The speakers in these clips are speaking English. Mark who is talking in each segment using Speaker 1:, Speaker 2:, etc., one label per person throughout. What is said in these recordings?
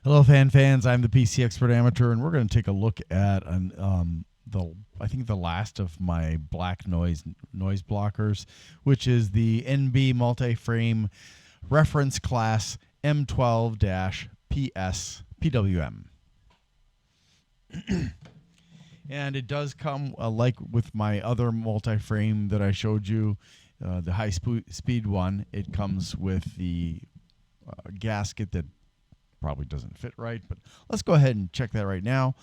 Speaker 1: Hello, fans. I'm the PC Expert Amateur, and we're going to take a look at I think the last of my black noise blockers, which is the NB Multi-Frame Reference Class M12-PS PWM. And it does come like with my other multi-frame that I showed you, the high-speed one. It comes with the gasket that probably doesn't fit right, but let's go ahead and check that right now.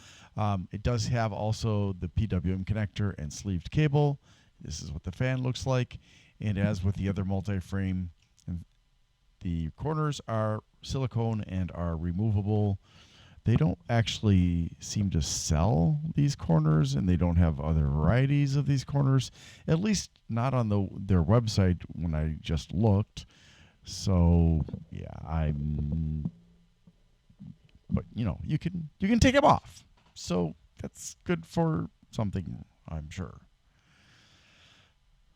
Speaker 1: It does have also the PWM connector and sleeved cable. This is what the fan looks like, and as with the other multi-frame, the corners are silicone and are removable. They don't actually seem to sell these corners, and they don't have other varieties of these corners, at least not on their website when I just looked. So yeah, but you can take them off, so that's good for something, I'm sure.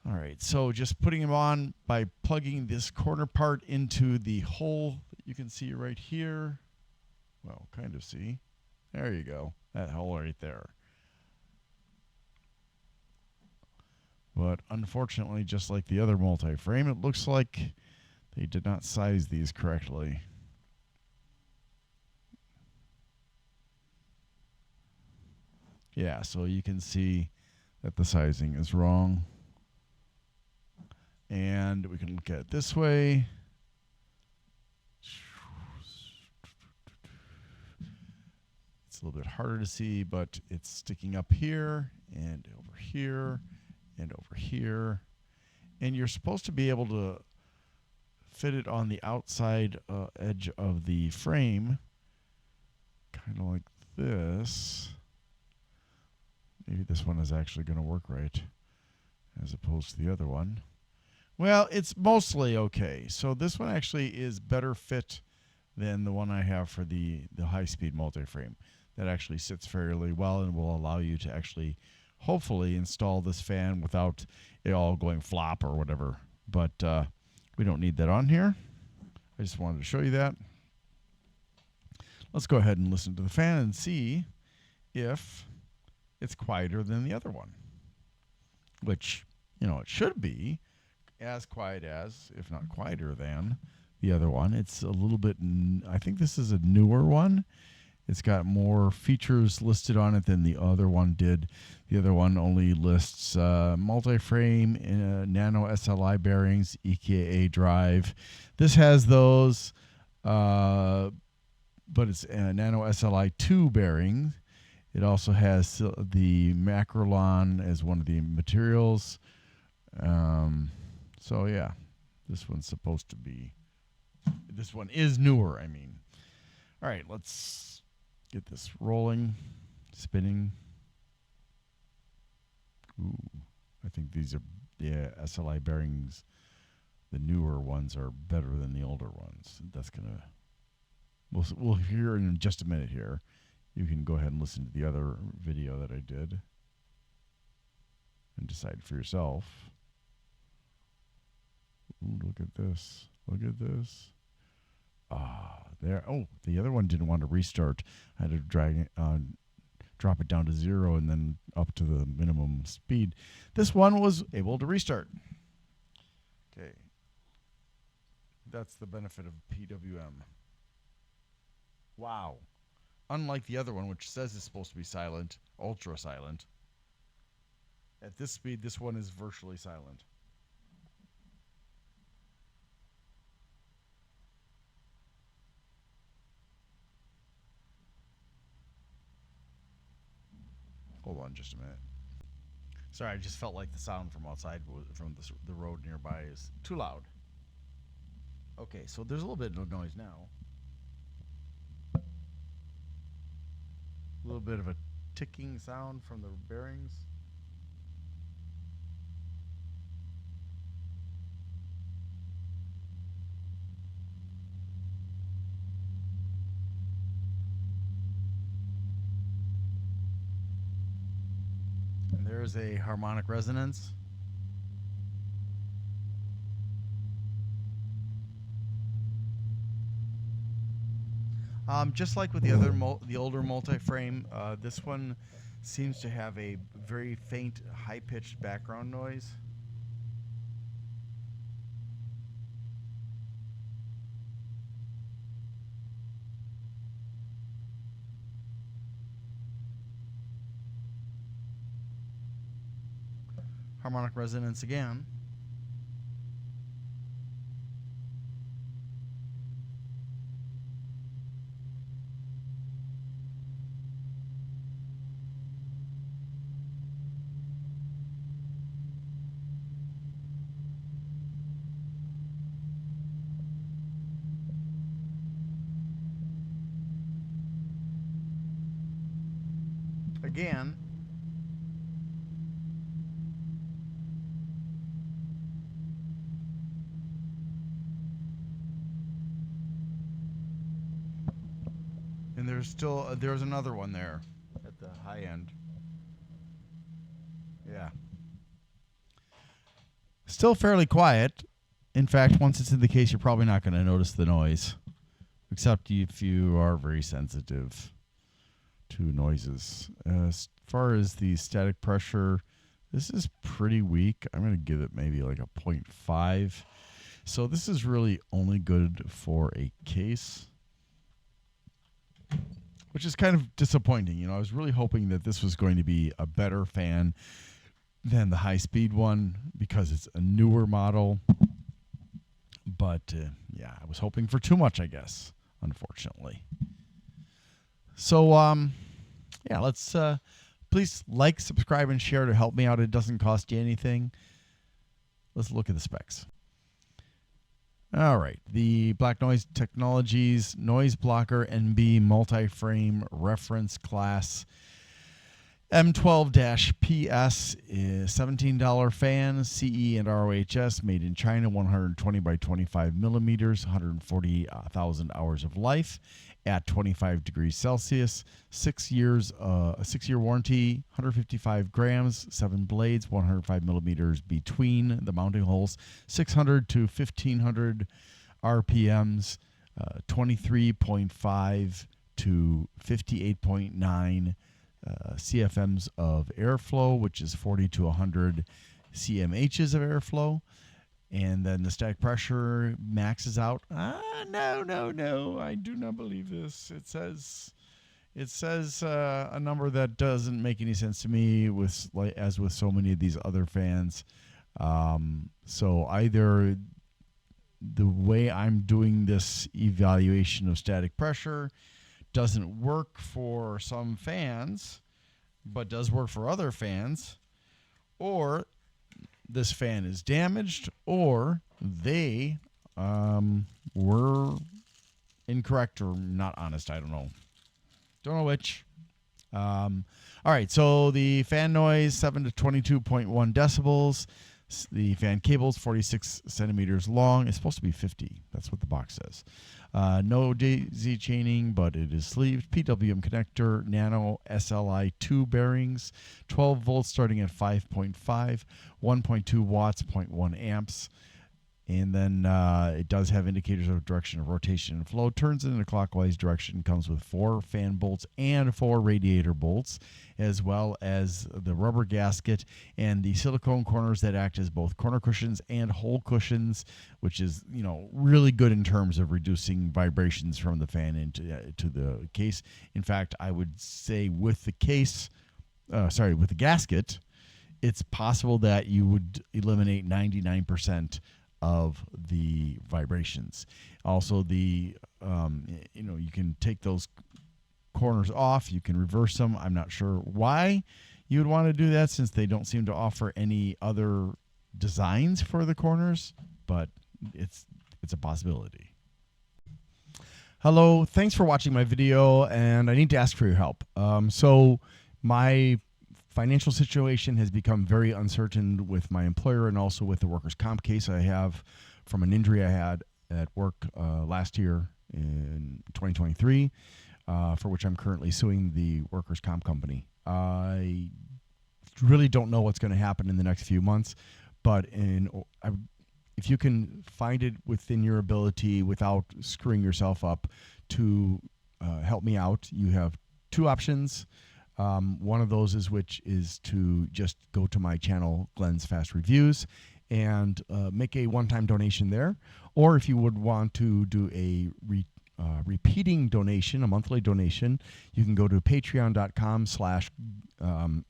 Speaker 1: All right, so just putting them on by plugging this corner part into the hole that you can see right here. Well, kind of see. There you go, that hole right there. But unfortunately, just like the other multi-frame, it looks like they did not size these correctly. Yeah, so you can see that the sizing is wrong. And we can look at it this way. It's a little bit harder to see, but it's sticking up here and over here and over here. And you're supposed to be able to fit it on the outside edge of the frame, kind of like this. Maybe this one is actually going to work right as opposed to the other one. Well, it's mostly okay. So this one actually is better fit than the one I have for the high-speed multi-frame. That actually sits fairly well and will allow you to actually hopefully install this fan without it all going flop or whatever. But we don't need that on here. I just wanted to show you that. Let's go ahead and listen to the fan and see if it's quieter than the other one, which, it should be as quiet as, if not quieter than, the other one. It's a little bit, I think this is a newer one. It's got more features listed on it than the other one did. The other one only lists multi-frame, nano SLI bearings, EKA drive. This has those, but it's nano SLI 2 bearing. It also has the Macrolon as one of the materials. So yeah, this one's supposed to be. This one is newer, I mean. All right, let's get this rolling, spinning. Ooh, I think these are the SLI bearings. The newer ones are better than the older ones. That's gonna. We'll hear in just a minute here. You can go ahead and listen to the other video that I did and decide for yourself. Ooh, look at this. Look at this. There. Oh, the other one didn't want to restart. I had to drop it down to 0 and then up to the minimum speed. This one was able to restart. Okay. That's the benefit of PWM. Wow. Unlike the other one, which says it's supposed to be silent, ultra silent. At this speed, this one is virtually silent. Hold on just a minute. Sorry, I just felt like the sound from outside, from the road nearby, is too loud. Okay, so there's a little bit of noise now. A little bit of a ticking sound from the bearings. And there's a harmonic resonance. Just like with the other the older multi-frame, this one seems to have a very faint, high-pitched background noise. Harmonic resonance again. Again. And there's another one there at the high end. Yeah. Still fairly quiet. In fact, once it's in the case, you're probably not going to notice the noise, except if you are very sensitive to noises. As far as the static pressure, this is pretty weak. I'm going to give it maybe like a 0.5. So this is really only good for a case, which is kind of disappointing. You know, I was really hoping that this was going to be a better fan than the high-speed one because it's a newer model. But, yeah, I was hoping for too much, I guess, unfortunately. So, yeah, let's please like, subscribe, and share to help me out. It doesn't cost you anything. Let's look at the specs. All right, the Black Noise Technologies Noise Blocker NB Multi-Frame Reference Class M12-PS is $17 fan, CE and ROHS, made in China, 120 by 25 millimeters, 140,000 hours of life at 25 degrees Celsius, 6 years, a 6-year warranty, 155 grams, 7 blades, 105 millimeters between the mounting holes, 600 to 1500 RPMs, 23.5 to 58.9 CFMs of airflow, which is 40 to 100 CMHs of airflow. And then the static pressure maxes out. No, I do not believe this. It says a number that doesn't make any sense to me, as with so many of these other fans. So either the way I'm doing this evaluation of static pressure doesn't work for some fans, but does work for other fans, or this fan is damaged, or they were incorrect or not honest. I don't know. Don't know which. All right, so the fan noise, 7 to 22.1 decibels. The fan cable is 46 centimeters long. It's supposed to be 50. That's what the box says. No daisy chaining, but it is sleeved. PWM connector, nano SLI 2 bearings, 12 volts starting at 5.5, 1.2 watts, 0.1 amps. And then it does have indicators of direction of rotation and flow. Turns in a clockwise direction. Comes with 4 fan bolts and 4 radiator bolts, as well as the rubber gasket and the silicone corners that act as both corner cushions and hole cushions, which is, you know, really good in terms of reducing vibrations from the fan into to the case. In fact, I would say with the case, with the gasket, it's possible that you would eliminate 99% of the vibrations. Also, the you can take those corners off, you can reverse them. I'm not sure why you would want to do that, since they don't seem to offer any other designs for the corners, but it's a possibility. Hello, thanks for watching my video, and I need to ask for your help. So my financial situation has become very uncertain with my employer, and also with the workers' comp case I have from an injury I had at work last year in 2023, for which I'm currently suing the workers' comp company. I really don't know what's going to happen in the next few months, but if you can find it within your ability without screwing yourself up to help me out, you have two options. One of those is to just go to my channel, Glenn's Fast Reviews, and make a one-time donation there. Or if you would want to do a repeating donation, a monthly donation, you can go to patreon.com slash GLENNMII.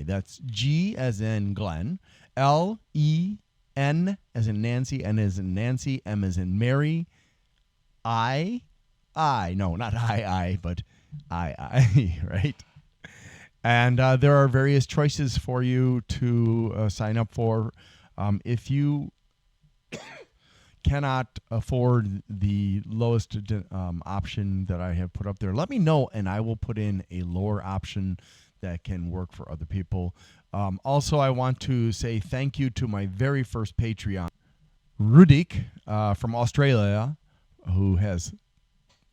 Speaker 1: That's G as in Glenn, LEN as in Nancy, N as in Nancy, M as in Mary, no, not but I, right? And there are various choices for you to sign up for. If you cannot afford the lowest option that I have put up there, let me know, and I will put in a lower option that can work for other people. Also, I want to say thank you to my very first Patreon, Rudik from Australia, who has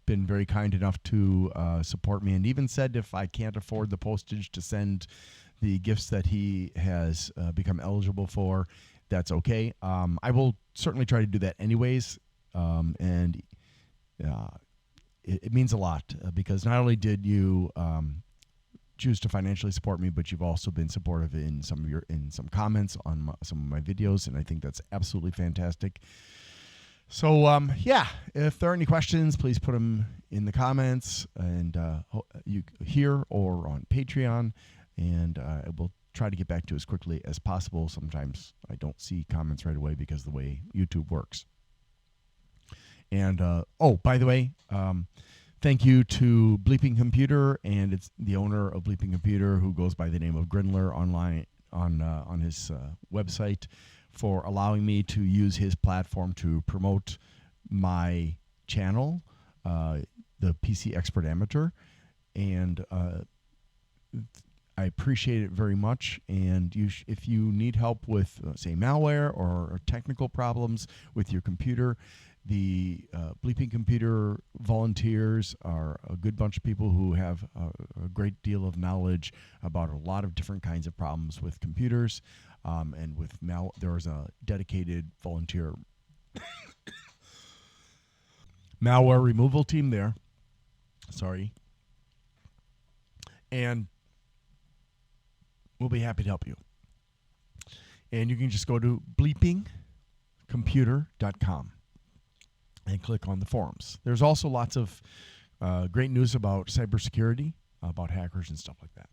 Speaker 1: been very kind enough to support me, and even said if I can't afford the postage to send the gifts that he has become eligible for, that's okay. I will certainly try to do that anyways, and it means a lot because not only did you choose to financially support me, but you've also been supportive in some comments on some of my videos, and I think that's absolutely fantastic. So yeah, if there are any questions, please put them in the comments, and you here or on Patreon, and I will try to get back to you as quickly as possible. Sometimes I don't see comments right away because of the way YouTube works. And oh, by the way, thank you to Bleeping Computer, and it's the owner of Bleeping Computer, who goes by the name of Grindler online on his website, for allowing me to use his platform to promote my channel, the PC Expert Amateur, and I appreciate it very much. And if you need help with, say, malware or technical problems with your computer, the Bleeping Computer volunteers are a good bunch of people who have a great deal of knowledge about a lot of different kinds of problems with computers. And with there's a dedicated volunteer malware removal team there. Sorry. And we'll be happy to help you. And you can just go to bleepingcomputer.com and click on the forums. There's also lots of great news about cybersecurity, about hackers and stuff like that.